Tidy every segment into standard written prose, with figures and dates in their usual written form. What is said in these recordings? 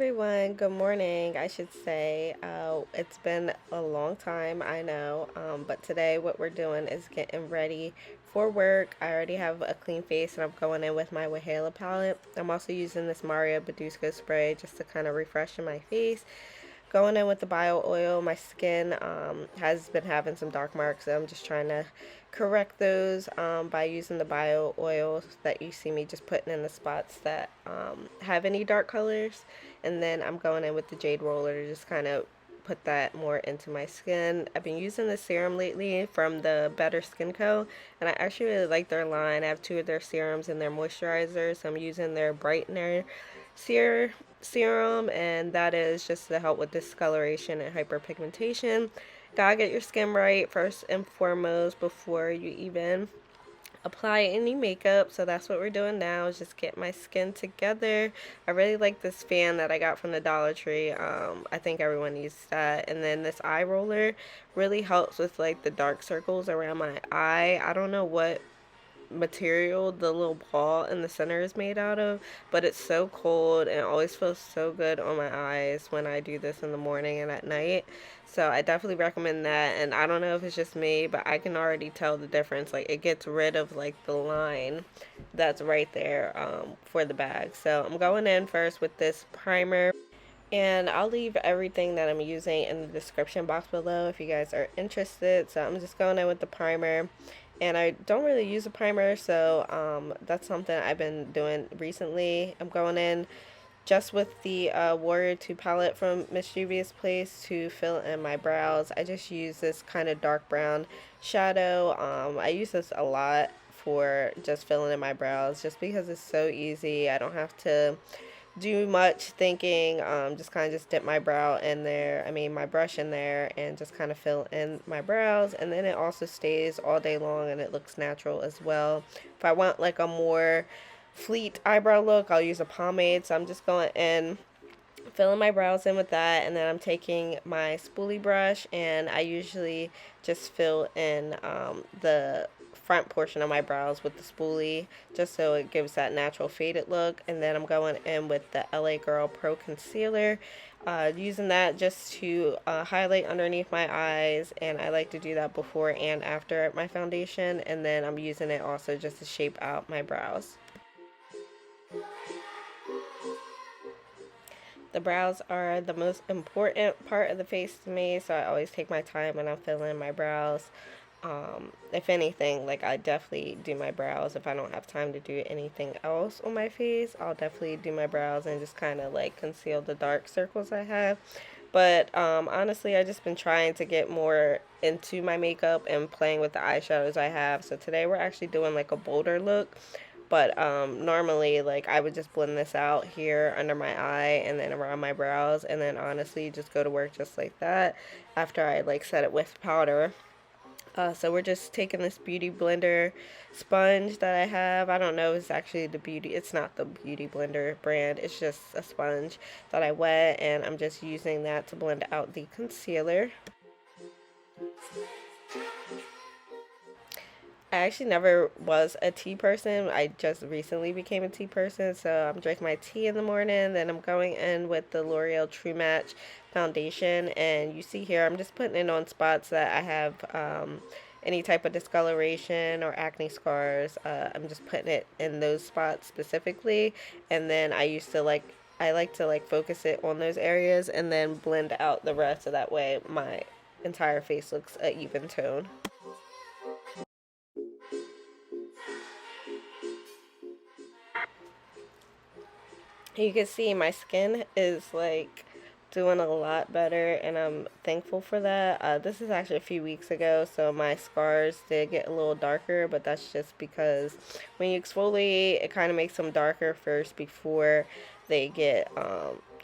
everyone, good morning. I should say it's been a long time, I know, but today what we're doing is getting ready for work. I already have a clean face and I'm going in with my Wahala palette. I'm also using this Mario Badusco spray just to kind of refresh my face. Going in with the bio oil. My skin has been having some dark marks, so I'm just trying to correct those by using the bio oil that you see me just putting in the spots that have any dark colors. And then I'm going in with the jade roller to just kind of put that more into my skin. I've been using the serum lately from the Better Skin Co. And I actually really like their line. I have two of their serums and their moisturizers. So I'm using their brightener serum, and that is just to help with discoloration and hyperpigmentation. Gotta get your skin right first and foremost before you even apply any makeup. So that's what we're doing now, is just get my skin together. I really like this fan that I got from the Dollar Tree. I think everyone needs that. And then this eye roller really helps with like the dark circles around my eye. I don't know what material the little ball in the center is made out of, but it's so cold and it always feels so good on my eyes when I do this in the morning and at night. So I definitely recommend that. And I don't know if it's just me, but I can already tell the difference. Like, it gets rid of like the line that's right there for the bag. So I'm going in first with this primer, and I'll leave everything that I'm using in the description box below if you guys are interested. So I'm just going in with the primer. And I don't really use a primer, so that's something I've been doing recently. I'm going in just with the Warrior 2 palette from Mischievous Place to fill in my brows. I just use this kind of dark brown shadow. I use this a lot for just filling in my brows just because it's so easy. I don't have to do much thinking. Just kind of just dip my brow in there, my brush in there, and just kind of fill in my brows. And then it also stays all day long and it looks natural as well. If I want like a more fleet eyebrow look, I'll use a pomade. So I'm just going in, filling my brows in with that, and then I'm taking my spoolie brush and I usually just fill in the front portion of my brows with the spoolie just so it gives that natural faded look. And then I'm going in with the LA Girl Pro Concealer, using that just to highlight underneath my eyes, and I like to do that before and after my foundation. And then I'm using it also just to shape out my brows. The brows are the most important part of the face to me, so I always take my time when I'm filling in my brows. If anything, like, I definitely do my brows. If I don't have time to do anything else on my face, I'll definitely do my brows and just kind of like conceal the dark circles I have. But honestly, I just been trying to get more into my makeup and playing with the eyeshadows I have. So today we're actually doing like a bolder look. But normally, like, I would just blend this out here under my eye and then around my brows, and then honestly just go to work just like that after I like set it with powder. So we're just taking this beauty blender sponge that I have. I don't know if it's actually it's not the beauty blender brand. It's just a sponge that I wet, and I'm just using that to blend out the concealer. I actually never was a tea person. I just recently became a tea person. So I'm drinking my tea in the morning. Then I'm going in with the L'Oreal True Match foundation. And you see here, I'm just putting it on spots that I have any type of discoloration or acne scars. I'm just putting it in those spots specifically. And then I like to like focus it on those areas and then blend out the rest, so that way my entire face looks an even tone. You can see my skin is like doing a lot better, and I'm thankful for that. This is actually a few weeks ago, so my scars did get a little darker, but that's just because when you exfoliate, it kind of makes them darker first before they get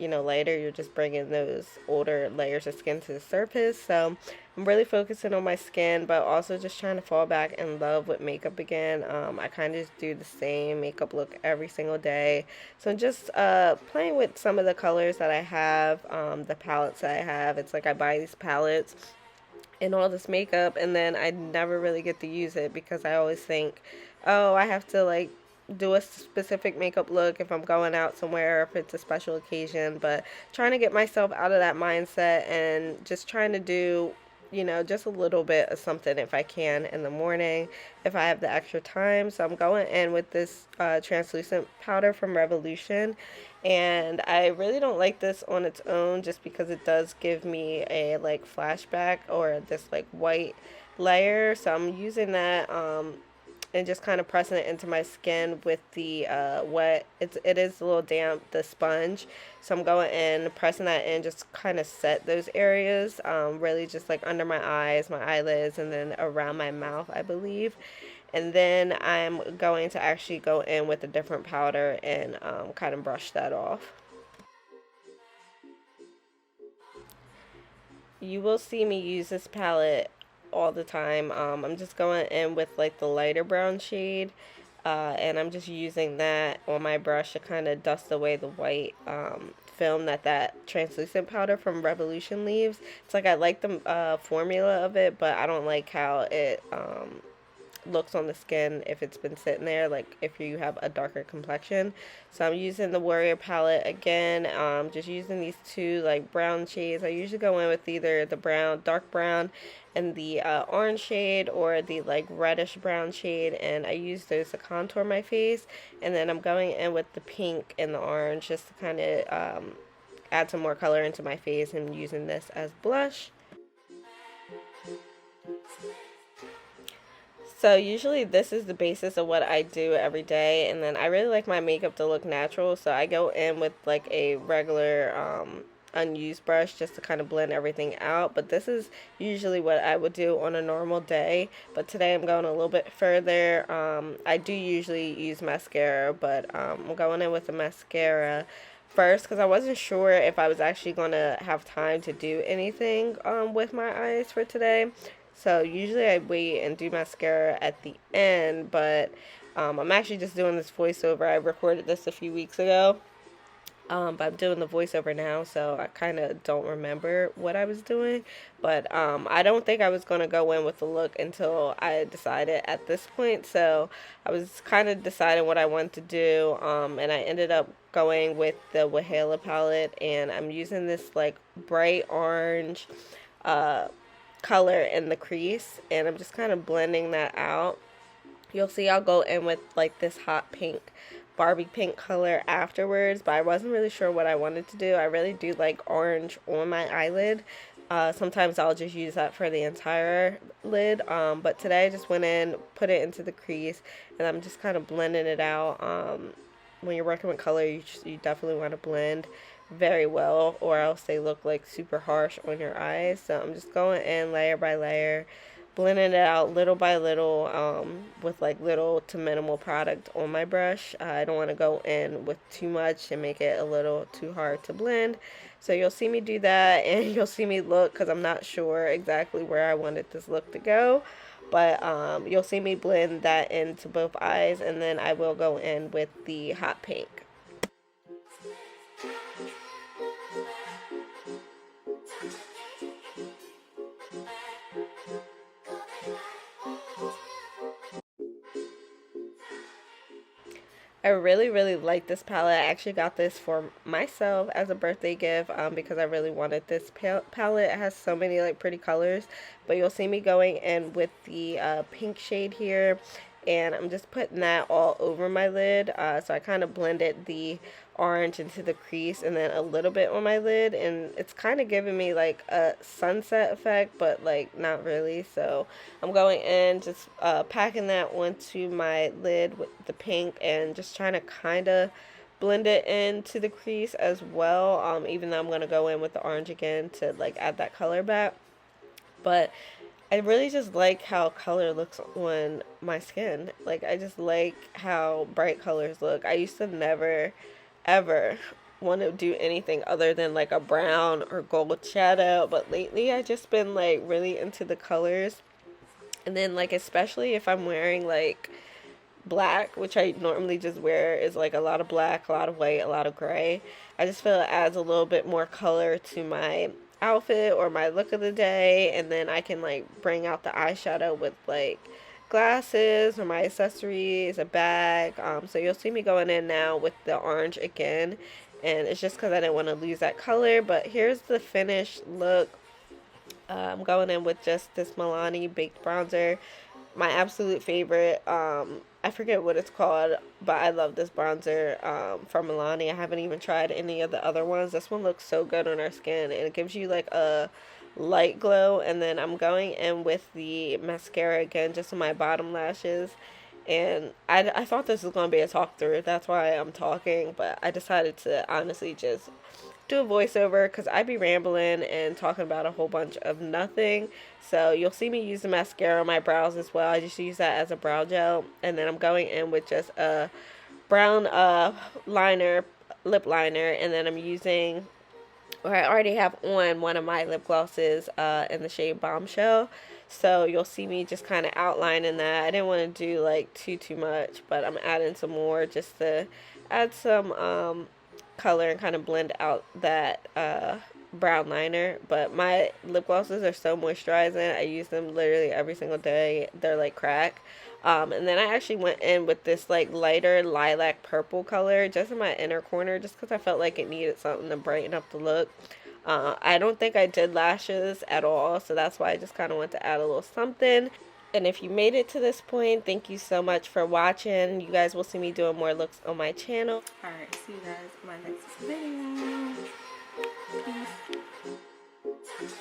lighter. You're just bringing those older layers of skin to the surface. So I'm really focusing on my skin, but also just trying to fall back in love with makeup again. I kind of just do the same makeup look every single day. So I'm just playing with some of the colors that I have, the palettes that I have. It's like I buy these palettes and all this makeup, and then I never really get to use it because I always think, oh, I have to like do a specific makeup look if I'm going out somewhere, if it's a special occasion, but trying to get myself out of that mindset and just trying to do, just a little bit of something if I can in the morning, if I have the extra time. So I'm going in with this translucent powder from Revolution, and I really don't like this on its own just because it does give me a like flashback or this like white layer. So I'm using that and just kind of pressing it into my skin with the wet. It is a little damp, the sponge. So I'm going in, pressing that in, just kind of set those areas, really just like under my eyes, my eyelids, and then around my mouth, I believe. And then I'm going to actually go in with a different powder and kind of brush that off. You will see me use this palette all the time. I'm just going in with like the lighter brown shade, and I'm just using that on my brush to kind of dust away the white film that translucent powder from Revolution leaves. It's like I like the formula of it, but I don't like how it looks on the skin if it's been sitting there, like if you have a darker complexion. So I'm using the Warrior palette again, just using these two like brown shades. I usually go in with either the brown, dark brown, and the orange shade, or the like reddish brown shade, and I use those to contour my face. And then I'm going in with the pink and the orange just to kind of add some more color into my face, and using this as blush. So usually this is the basis of what I do every day, and then I really like my makeup to look natural, so I go in with like a regular unused brush just to kind of blend everything out. But this is usually what I would do on a normal day, but today I'm going a little bit further. I do usually use mascara, but I'm going in with the mascara first because I wasn't sure if I was actually going to have time to do anything with my eyes for today. So usually I wait and do mascara at the end, but I'm actually just doing this voiceover. I recorded this a few weeks ago, but I'm doing the voiceover now, so I kind of don't remember what I was doing. But I don't think I was going to go in with the look until I decided at this point. So I was kind of deciding what I wanted to do, and I ended up going with the Wahala palette, and I'm using this like bright orange uh, color in the crease, and I'm just kind of blending that out. You'll see I'll go in with like this hot pink, Barbie pink color afterwards, but I wasn't really sure what I wanted to do. I really do like orange on my eyelid. Sometimes I'll just use that for the entire lid, but today I just went in, put it into the crease, and I'm just kind of blending it out. When you're working with color, you definitely want to blend very well, or else they look like super harsh on your eyes. So I'm just going in layer by layer, blending it out little by little, with like little to minimal product on my brush. I don't want to go in with too much and make it a little too hard to blend. So you'll see me do that, and you'll see me look, because I'm not sure exactly where I wanted this look to go. But you'll see me blend that into both eyes, and then I will go in with the hot pink. I really, really like this palette. I actually got this for myself as a birthday gift, because I really wanted this palette. It has so many like pretty colors, but you'll see me going in with the pink shade here, and I'm just putting that all over my lid. So I kind of blended the orange into the crease and then a little bit on my lid, and it's kind of giving me like a sunset effect, but like not really. So I'm going in, just packing that onto my lid with the pink, and just trying to kind of blend it into the crease as well, even though I'm going to go in with the orange again to like add that color back. But I really just like how color looks on my skin. Like, I just like how bright colors look. I used to never, ever want to do anything other than like a brown or gold shadow. But lately, I just been like really into the colors. And then, like, especially if I'm wearing like black, which I normally just wear is like a lot of black, a lot of white, a lot of gray. I just feel it adds a little bit more color to my outfit or my look of the day, and then I can like bring out the eyeshadow with like glasses or my accessories, a bag. So you'll see me going in now with the orange again, and it's just because I didn't want to lose that color. But here's the finished look. I'm going in with just this Milani baked bronzer, my absolute favorite. I forget what it's called, but I love this bronzer from Milani. I haven't even tried any of the other ones. This one looks so good on our skin, and it gives you like a light glow. And then I'm going in with the mascara again, just on my bottom lashes. And I thought this was going to be a talk through. That's why I'm talking, but I decided to honestly just do a voiceover because I be rambling and talking about a whole bunch of nothing. So you'll see me use the mascara on my brows as well. I just use that as a brow gel, and then I'm going in with just a brown liner, lip liner, and then I'm using, or I already have on one of my lip glosses in the shade Bombshell. So you'll see me just kind of outlining that. I didn't want to do like too much, but I'm adding some more just to add some color and kind of blend out that brown liner. But my lip glosses are so moisturizing. I use them literally every single day. They're like crack. And then I actually went in with this like lighter lilac purple color just in my inner corner, just because I felt like it needed something to brighten up the look. I don't think I did lashes at all, so that's why I just kind of want to add a little something. And if you made it to this point, thank you so much for watching. You guys will see me doing more looks on my channel. Alright, see you guys in my next video. Peace.